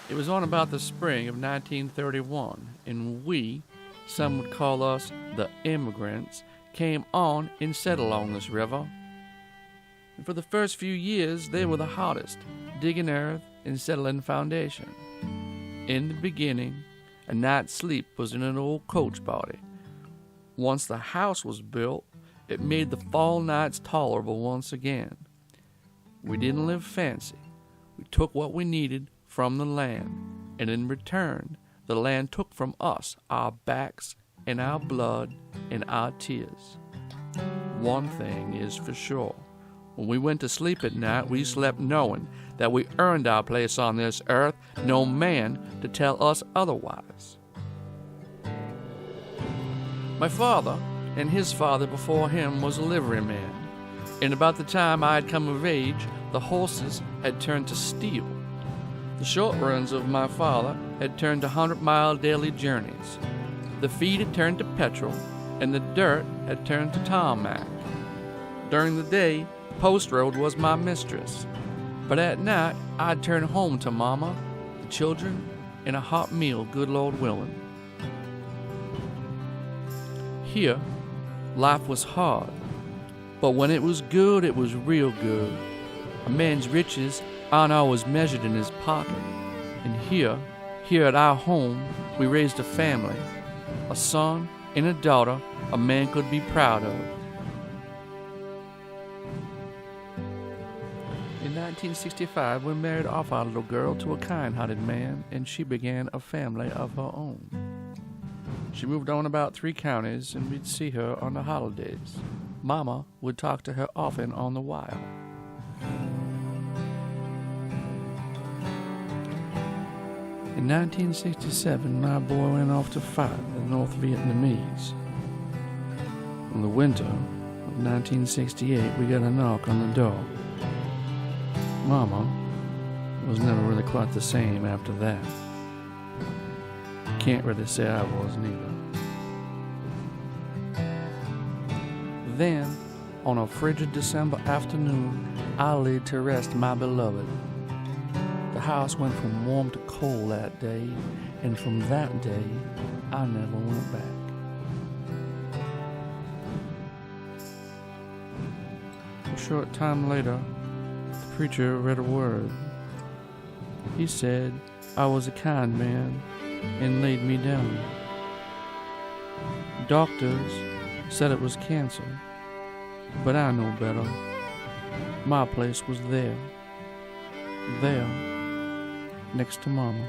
It was on about the spring of 1931, and we, some would call us the immigrants, came on and set along this river. And for the first few years, they were the hardest, digging earth and settling foundation. In the beginning, a night's sleep was in an old coach body. Once the house was built, it made the fall nights tolerable once again. We didn't live fancy. We took what we needed from the land, and in return, the land took from us our backs and our blood and our tears. One thing is for sure. When we went to sleep at night, we slept knowing that we earned our place on this earth, no man to tell us otherwise. My father and his father before him was a liveryman, and about the time I had come of age, the horses had turned to steel. The short runs of my father had turned to 100-mile daily journeys. The feed had turned to petrol, and the dirt had turned to tarmac. During the day, post road was my mistress, but at night I'd turn home to Mama, the children, and a hot meal, good Lord willing. Here, life was hard, but when it was good, it was real good. A man's riches aren't always measured in his pocket, and here at our home, we raised a family, a son and a daughter a man could be proud of. In 1965, we married off our little girl to a kind-hearted man, and she began a family of her own. She moved on about 3 counties, and we'd see her on the holidays. Mama would talk to her often on the wire. In 1967, my boy went off to fight the North Vietnamese. In the winter of 1968, we got a knock on the door. Mama was never really quite the same after that. Can't really say I was neither. Then, on a frigid December afternoon, I laid to rest my beloved. The house went from warm to cold that day, and from that day, I never went back. A short time later, the preacher read a word. He said I was a kind man and laid me down. Doctors said it was cancer, but I know better. My place was there, next to Mama.